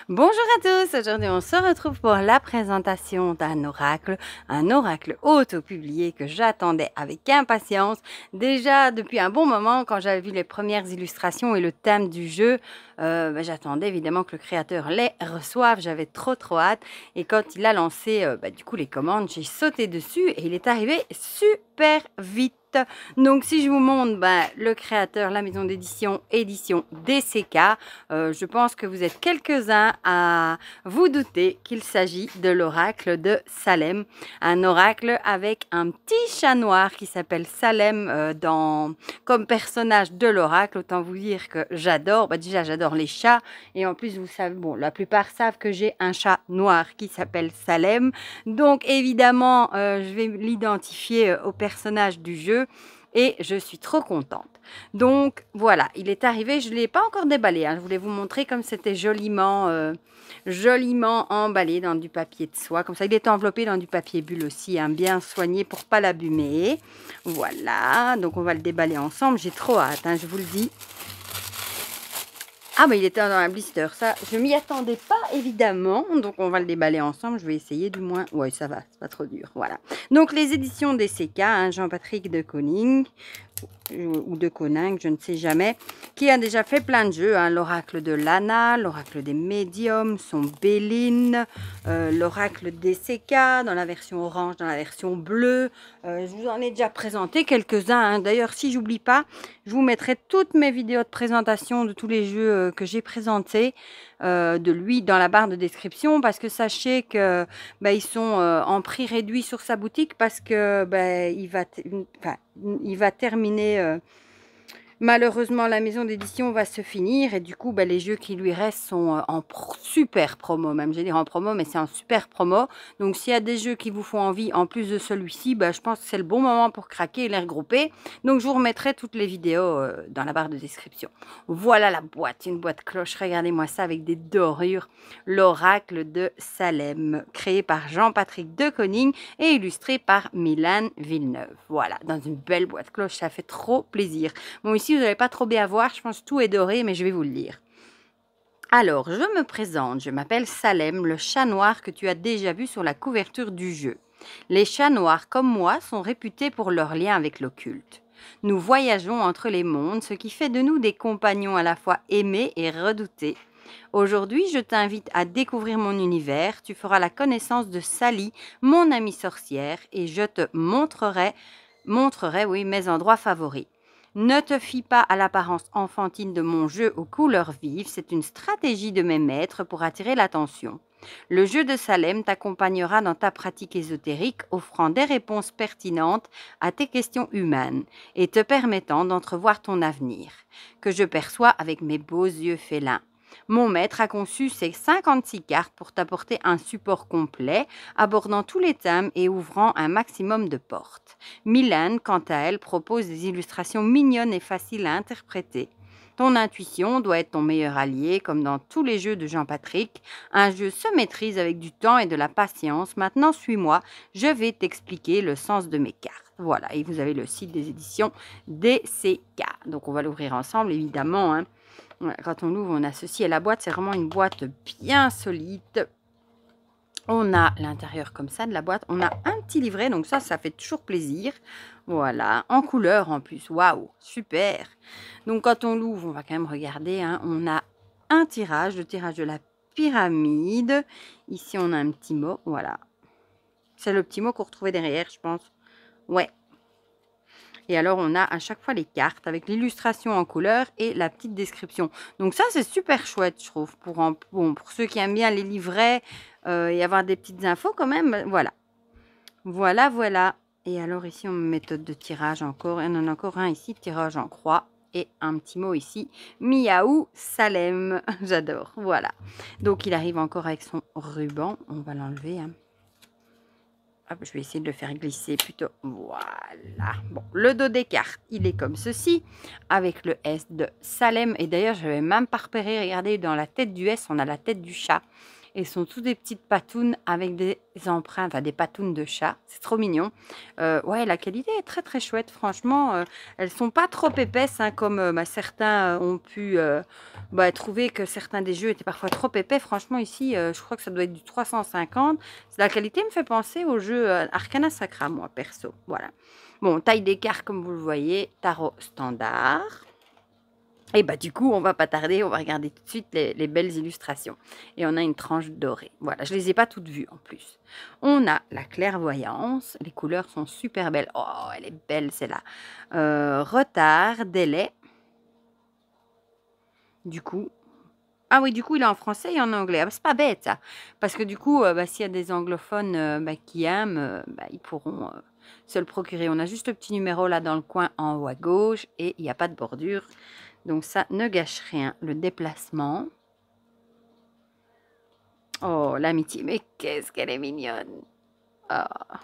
Bonjour à tous, aujourd'hui on se retrouve pour la présentation d'un un oracle auto-publié que j'attendais avec impatience. Déjà depuis un bon moment, quand j'avais vu les premières illustrations et le thème du jeu, j'attendais évidemment que le créateur les reçoive, j'avais trop hâte. Et quand il a lancé du coup les commandes, j'ai sauté dessus et il est arrivé super vite. Donc si je vous montre le créateur, la maison d'édition, édition DCK, je pense que vous êtes quelques-uns à vous douter qu'il s'agit de l'oracle de Salem. Un oracle avec un petit chat noir qui s'appelle Salem comme personnage de l'oracle. Autant vous dire que j'adore. Déjà, j'adore les chats. Et en plus, vous savez, bon, la plupart savent que j'ai un chat noir qui s'appelle Salem. Donc, évidemment, je vais l'identifier au personnage du jeu. Et je suis trop contente. Donc voilà, il est arrivé, je ne l'ai pas encore déballé, hein. Je voulais vous montrer comme c'était joliment emballé dans du papier de soie. Comme ça, il est enveloppé dans du papier bulle aussi, hein, bien soigné pour ne pas l'abîmer. Voilà, donc on va le déballer ensemble. J'ai trop hâte, hein, je vous le dis. Ah, mais il était dans un blister, ça, je m'y attendais pas évidemment, donc on va le déballer ensemble, je vais essayer du moins, ouais ça va, c'est pas trop dur, voilà. Donc les éditions DCK, hein, Jean-Patrick de Koning, ou de Koning, je ne sais jamais, qui a déjà fait plein de jeux, hein, l'oracle de Lana, l'oracle des médiums, son Béline, l'oracle DCK, dans la version orange, dans la version bleue, je vous en ai déjà présenté quelques-uns, hein. D'ailleurs si j'oublie pas, je vous mettrai toutes mes vidéos de présentation de tous les jeux que j'ai présentés de lui dans la barre de description, parce que sachez que ils sont en prix réduit sur sa boutique, parce que il va terminer malheureusement la maison d'édition va se finir, et du coup les jeux qui lui restent sont super promo, même je vais dire en promo, mais c'est en super promo. Donc s'il y a des jeux qui vous font envie en plus de celui-ci, je pense que c'est le bon moment pour craquer et les regrouper. Donc je vous remettrai toutes les vidéos dans la barre de description. Voilà la boîte, une boîte cloche, regardez-moi ça avec des dorures, l'oracle de Salem, créé par Jean-Patrick de Koning et illustré par Mylène Villeneuve. Voilà, dans une belle boîte cloche, ça fait trop plaisir. Bon, ici, vous n'allez pas trop bien voir, je pense que tout est doré, mais je vais vous le lire. Alors, je me présente, je m'appelle Salem, le chat noir que tu as déjà vu sur la couverture du jeu. Les chats noirs, comme moi, sont réputés pour leur lien avec l'occulte. Nous voyageons entre les mondes, ce qui fait de nous des compagnons à la fois aimés et redoutés. Aujourd'hui, je t'invite à découvrir mon univers, tu feras la connaissance de Sally, mon amie sorcière, et je te montrerai mes endroits favoris. Ne te fie pas à l'apparence enfantine de mon jeu aux couleurs vives, c'est une stratégie de mes maîtres pour attirer l'attention. Le jeu de Salem t'accompagnera dans ta pratique ésotérique, offrant des réponses pertinentes à tes questions humaines et te permettant d'entrevoir ton avenir, que je perçois avec mes beaux yeux félins. Mon maître a conçu ces 56 cartes pour t'apporter un support complet, abordant tous les thèmes et ouvrant un maximum de portes. Mylène, quant à elle, propose des illustrations mignonnes et faciles à interpréter. Ton intuition doit être ton meilleur allié, comme dans tous les jeux de Jean-Patrick. Un jeu se maîtrise avec du temps et de la patience. Maintenant, suis-moi, je vais t'expliquer le sens de mes cartes. Voilà, et vous avez le site des éditions DCK. Donc, on va l'ouvrir ensemble, évidemment, hein. Quand on l'ouvre, on a ceci à la boîte. C'est vraiment une boîte bien solide. On a l'intérieur comme ça de la boîte. On a un petit livret, donc ça fait toujours plaisir. Voilà, en couleur en plus. Waouh, super. Donc quand on l'ouvre, on va quand même regarder, hein. On a un tirage, le tirage de la pyramide. Ici, on a un petit mot. Voilà. C'est le petit mot qu'on retrouvait derrière, je pense. Ouais. Et alors, on a à chaque fois les cartes avec l'illustration en couleur et la petite description. Donc ça, c'est super chouette, je trouve, pour ceux qui aiment bien les livrets et avoir des petites infos quand même. Voilà. Voilà. Et alors ici, on met méthode de tirage encore. Et on en a encore un ici, tirage en croix. Et un petit mot ici, Miaou Salem. J'adore, voilà. Donc, il arrive encore avec son ruban. On va l'enlever, hein. Hop, je vais essayer de le faire glisser plutôt. Voilà. Bon, le dos des cartes, il est comme ceci, avec le S de Salem. Et d'ailleurs, je n'avais même pas repéré, regardez, dans la tête du S, on a la tête du chat. Et ce sont toutes des petites patounes avec des empreintes, enfin des patounes de chat. C'est trop mignon. Ouais, la qualité est très très chouette. Franchement, elles sont pas trop épaisses, hein, comme certains ont pu trouver que certains des jeux étaient parfois trop épais. Franchement, ici, je crois que ça doit être du 350. La qualité me fait penser au jeu Arcana Sacra, moi, perso. Voilà. Bon, taille d'écart, comme vous le voyez, tarot standard. Et bah du coup, on va pas tarder, on va regarder tout de suite les belles illustrations. Et on a une tranche dorée. Voilà, je les ai pas toutes vues en plus. On a la clairvoyance. Les couleurs sont super belles. Oh, elle est belle celle-là. Retard, délai. Du coup... Ah oui, du coup, il est en français et en anglais. Ah, bah, c'est pas bête, ça. Parce que du coup, s'il y a des anglophones qui aiment, ils pourront se le procurer. On a juste le petit numéro là dans le coin en haut à gauche et il n'y a pas de bordure. Donc ça ne gâche rien. Le déplacement. Oh, l'amitié. Mais qu'est-ce qu'elle est mignonne. Ah.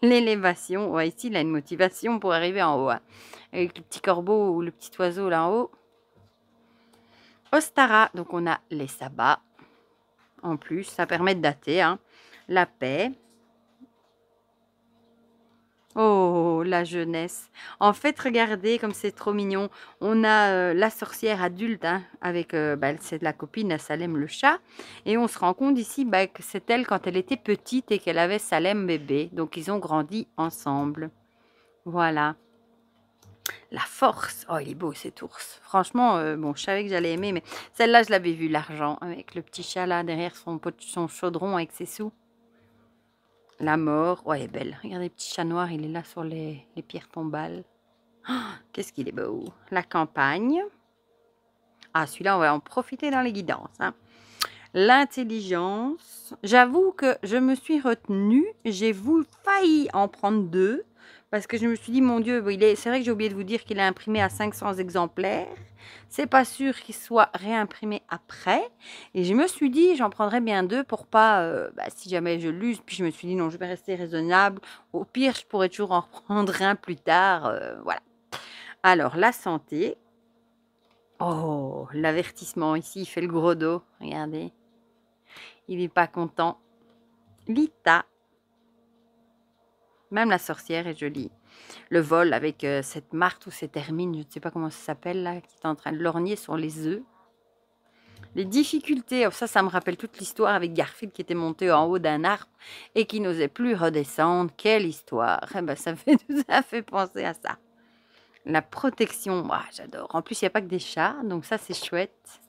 L'élévation. Ouais, ici, il a une motivation pour arriver en haut, hein. Avec le petit corbeau ou le petit oiseau là en haut. Ostara. Donc on a les sabbats. En plus, ça permet de dater, hein. La paix. Oh, la jeunesse. En fait, regardez comme c'est trop mignon. On a la sorcière adulte, hein, avec, c'est la copine à Salem le chat. Et on se rend compte ici que c'est elle quand elle était petite et qu'elle avait Salem bébé. Donc, ils ont grandi ensemble. Voilà. La force. Oh, il est beau cet ours. Franchement, bon, je savais que j'allais aimer, mais celle-là, je l'avais vue, l'argent, avec le petit chat là derrière son chaudron avec ses sous. La mort, ouais, elle est belle. Regardez, le petit chat noir, il est là sur les pierres tombales. Oh, qu'est-ce qu'il est beau. La campagne. Ah, celui-là, on va en profiter dans les guidances, hein. L'intelligence. J'avoue que je me suis retenue. J'ai failli en prendre 2. Parce que je me suis dit, mon Dieu, c'est vrai que j'ai oublié de vous dire qu'il est imprimé à 500 exemplaires. C'est pas sûr qu'il soit réimprimé après. Et je me suis dit, j'en prendrais bien 2 pour pas, si jamais je l'use. Puis je me suis dit, non, je vais rester raisonnable. Au pire, je pourrais toujours en reprendre un plus tard. Voilà. Alors, la santé. Oh, l'avertissement ici, il fait le gros dos. Regardez. Il n'est pas content. Lita. Même la sorcière est jolie. Le vol avec cette marque ou cette hermine, je ne sais pas comment ça s'appelle là, qui est en train de lorgner sur les œufs. Les difficultés, oh, ça me rappelle toute l'histoire avec Garfield qui était monté en haut d'un arbre et qui n'osait plus redescendre. Quelle histoire. Eh ben, ça fait penser à ça. La protection, moi j'adore. En plus, il n'y a pas que des chats, donc ça c'est chouette.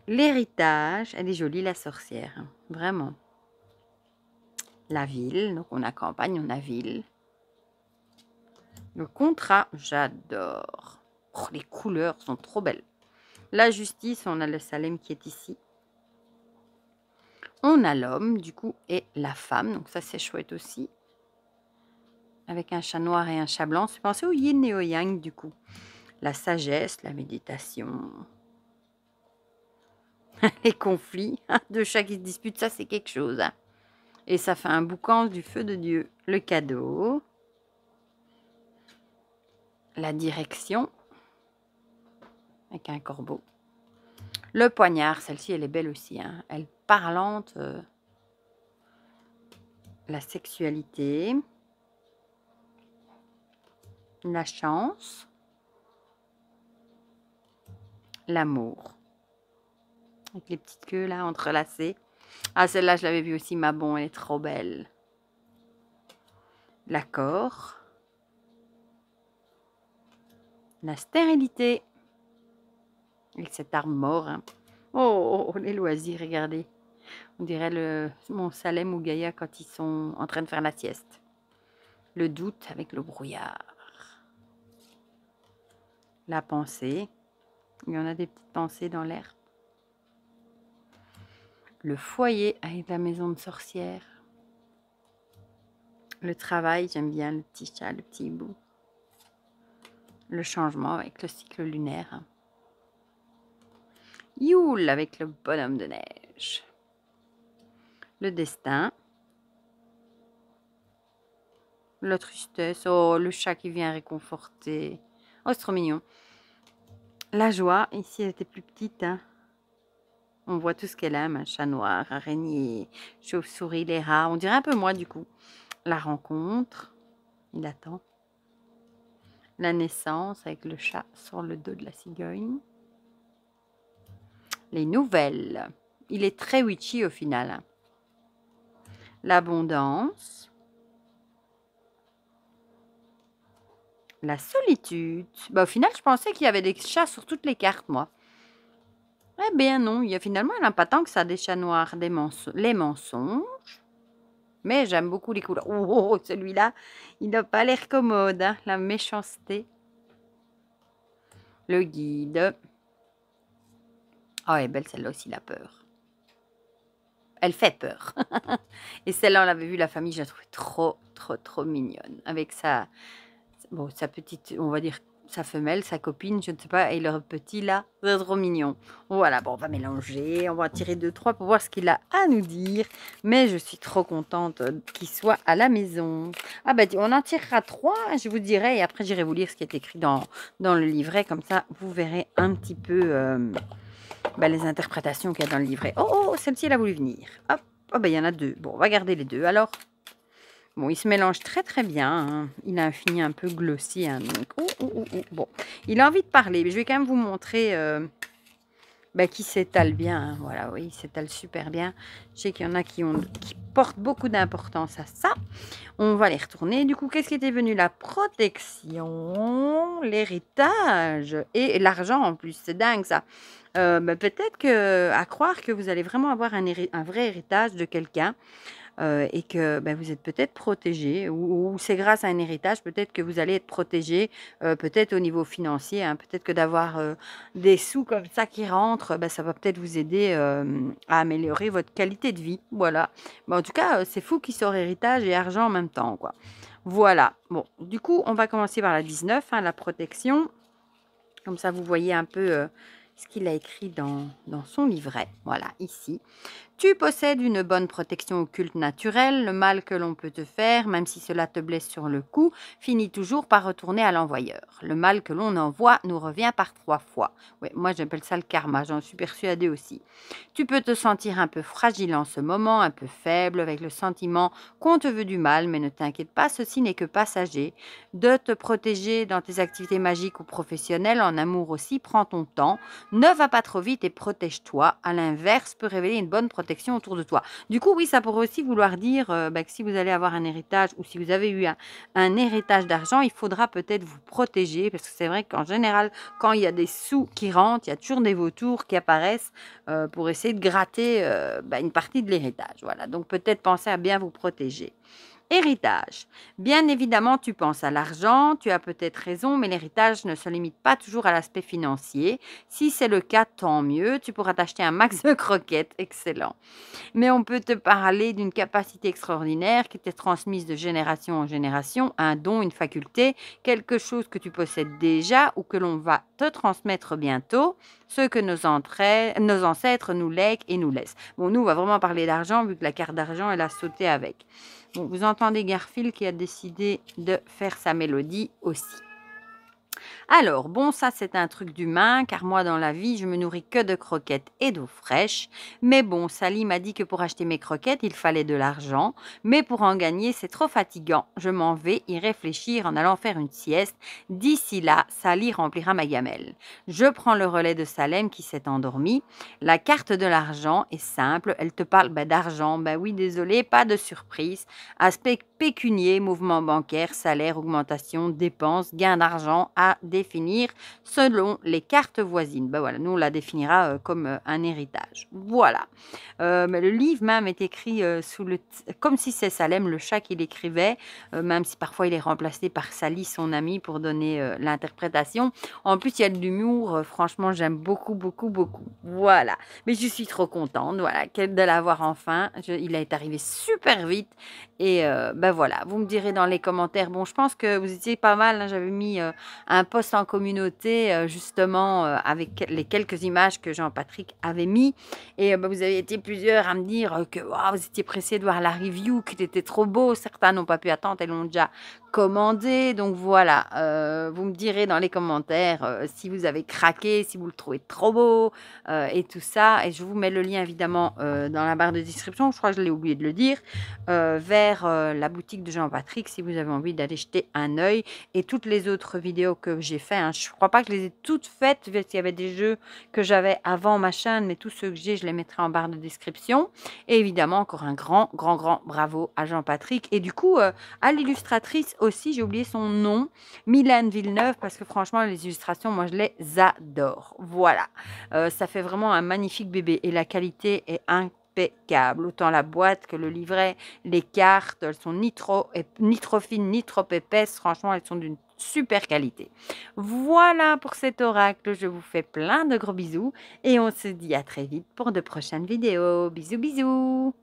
L'héritage, elle est jolie la sorcière, hein, vraiment. La ville, donc on a campagne, on a ville. Le contrat, j'adore. Oh, les couleurs sont trop belles. La justice, on a le Salem qui est ici. On a l'homme, du coup, et la femme, donc ça c'est chouette aussi. Avec un chat noir et un chat blanc. C'est pensé au yin et au yang, du coup. La sagesse, la méditation. Les conflits, de chats qui se disputent, ça c'est quelque chose, hein. Et ça fait un boucan du feu de Dieu. Le cadeau. La direction. Avec un corbeau. Le poignard, celle-ci, elle est belle aussi, hein. Elle parlante. La sexualité. La chance. L'amour. Avec les petites queues là, entrelacées. Ah, celle-là, je l'avais vue aussi, ma bonne, elle est trop belle. L'accord. La stérilité. Avec cet arbre mort, hein. Oh, les loisirs, regardez. On dirait mon Salem ou Gaïa quand ils sont en train de faire la sieste. Le doute avec le brouillard. La pensée. Il y en a des petites pensées dans l'air. Le foyer avec la maison de sorcière. Le travail, j'aime bien le petit chat, le petit hibou. Le changement avec le cycle lunaire. Yule avec le bonhomme de neige. Le destin. La tristesse. Oh, le chat qui vient réconforter. Oh, c'est trop mignon. La joie. Ici, elle était plus petite, hein. On voit tout ce qu'elle aime, un chat noir, araignée, chauve-souris, les rats. On dirait un peu moi du coup. La rencontre, il attend. La naissance avec le chat sur le dos de la cigogne. Les nouvelles. Il est très witchy au final. L'abondance. La solitude. Bah, au final, je pensais qu'il y avait des chats sur toutes les cartes, moi. Eh bien non, finalement, elle n'a pas tant que ça, des chats noirs, les mensonges. Mais j'aime beaucoup les couleurs. Oh, celui-là, il n'a pas l'air commode, hein, la méchanceté. Le guide. Oh, elle est belle celle-là aussi, la peur. Elle fait peur. Et celle-là, on l'avait vu, la famille, je la trouvais trop, trop, trop mignonne. Avec sa petite, on va dire, sa femelle, sa copine, je ne sais pas, et leur petit là, c'est trop mignon. Voilà, bon, on va mélanger, on va en tirer 2, 3 pour voir ce qu'il a à nous dire. Mais je suis trop contente qu'il soit à la maison. Ah bah, on en tirera 3, je vous dirai, et après j'irai vous lire ce qui est écrit dans le livret, comme ça vous verrez un petit peu les interprétations qu'il y a dans le livret. Oh, celle-ci, elle a voulu venir. Hop, oh, il y en a 2. Bon, on va garder les 2 alors. Bon, il se mélange très très bien. Hein. Il a un fini un peu glossy. Hein, donc, bon, il a envie de parler. Mais je vais quand même vous montrer qui s'étale bien. Hein. Voilà, oui, il s'étale super bien. Je sais qu'il y en a qui portent beaucoup d'importance à ça. On va les retourner. Du coup, qu'est-ce qui était venu? La protection, l'héritage et l'argent en plus. C'est dingue ça. Peut-être à croire que vous allez vraiment avoir un vrai héritage de quelqu'un. Et que vous êtes peut-être protégé ou c'est grâce à un héritage, peut-être que vous allez être protégé, peut-être au niveau financier, hein, peut-être que d'avoir des sous comme ça qui rentrent, ça va peut-être vous aider à améliorer votre qualité de vie. Voilà. En tout cas, c'est fou qu'il soit héritage et argent en même temps, quoi. Voilà. Bon, du coup, on va commencer par la 19, hein, la protection. Comme ça, vous voyez un peu ce qu'il a écrit dans son livret. Voilà, ici. Tu possèdes une bonne protection occulte naturelle. Le mal que l'on peut te faire, même si cela te blesse sur le coup, finit toujours par retourner à l'envoyeur. Le mal que l'on envoie nous revient par 3 fois. Ouais, moi, j'appelle ça le karma. J'en suis persuadée aussi. Tu peux te sentir un peu fragile en ce moment, un peu faible, avec le sentiment qu'on te veut du mal, mais ne t'inquiète pas, ceci n'est que passager. De te protéger dans tes activités magiques ou professionnelles, en amour aussi, prends ton temps. Ne va pas trop vite et protège-toi. À l'inverse, peut révéler une bonne protection autour de toi. Du coup, oui, ça pourrait aussi vouloir dire que si vous allez avoir un héritage ou si vous avez eu un héritage d'argent, il faudra peut-être vous protéger parce que c'est vrai qu'en général, quand il y a des sous qui rentrent, il y a toujours des vautours qui apparaissent pour essayer de gratter une partie de l'héritage. Voilà, donc peut-être penser à bien vous protéger. Héritage. Bien évidemment, tu penses à l'argent, tu as peut-être raison, mais l'héritage ne se limite pas toujours à l'aspect financier. Si c'est le cas, tant mieux, tu pourras t'acheter un max de croquettes, excellent. Mais on peut te parler d'une capacité extraordinaire qui t'est transmise de génération en génération, un don, une faculté, quelque chose que tu possèdes déjà ou que l'on va te transmettre bientôt, ce que nos ancêtres nous lèguent et nous laissent. Bon, nous, on va vraiment parler d'argent vu que la carte d'argent, elle a sauté avec. Bon, vous entendez Garfield qui a décidé de faire sa mélodie aussi. Alors, bon, ça c'est un truc d'humain, car moi dans la vie, je me nourris que de croquettes et d'eau fraîche. Mais bon, Sally m'a dit que pour acheter mes croquettes, il fallait de l'argent. Mais pour en gagner, c'est trop fatigant. Je m'en vais y réfléchir en allant faire une sieste. D'ici là, Sally remplira ma gamelle. Je prends le relais de Salem qui s'est endormi. La carte de l'argent est simple, elle te parle d'argent. Oui, désolé, pas de surprise. Aspect pécunier, mouvement bancaire, salaire, augmentation, dépenses, gain d'argent à définir selon les cartes voisines. Voilà, nous on la définira comme un héritage. Voilà. Mais le livre même est écrit comme si c'est Salem, le chat qui l'écrivait, même si parfois il est remplacé par Sally, son amie, pour donner l'interprétation. En plus, il y a de l'humour. Franchement, j'aime beaucoup, beaucoup, beaucoup. Voilà. Mais je suis trop contente, voilà, de l'avoir enfin. Il est arrivé super vite. Et voilà, vous me direz dans les commentaires. Bon, je pense que vous étiez pas mal. Hein, j'avais mis un post en communauté, justement, avec les quelques images que Jean-Patrick avait mis. Et vous avez été plusieurs à me dire que vous étiez pressés de voir la review, qu'il était trop beau. Certains n'ont pas pu attendre, elles l'ont déjà commandé. Donc voilà, vous me direz dans les commentaires si vous avez craqué, si vous le trouvez trop beau et tout ça. Et je vous mets le lien évidemment dans la barre de description, je crois que je l'ai oublié de le dire, vers la boutique de Jean-Patrick si vous avez envie d'aller jeter un œil. Et toutes les autres vidéos que j'ai fait, hein, je ne crois pas que je les ai toutes faites, parce qu'il y avait des jeux que j'avais avant ma chaîne, mais tous ceux que j'ai, je les mettrai en barre de description. Et évidemment, encore un grand bravo à Jean-Patrick. Et du coup, à l'illustratrice aussi, j'ai oublié son nom, Mylène Villeneuve, parce que franchement, les illustrations, moi, je les adore. Voilà, ça fait vraiment un magnifique bébé et la qualité est impeccable. Autant la boîte que le livret, les cartes, elles sont ni trop fines, ni trop épaisses. Franchement, elles sont d'une super qualité. Voilà pour cet oracle. Je vous fais plein de gros bisous et on se dit à très vite pour de prochaines vidéos. Bisous, bisous!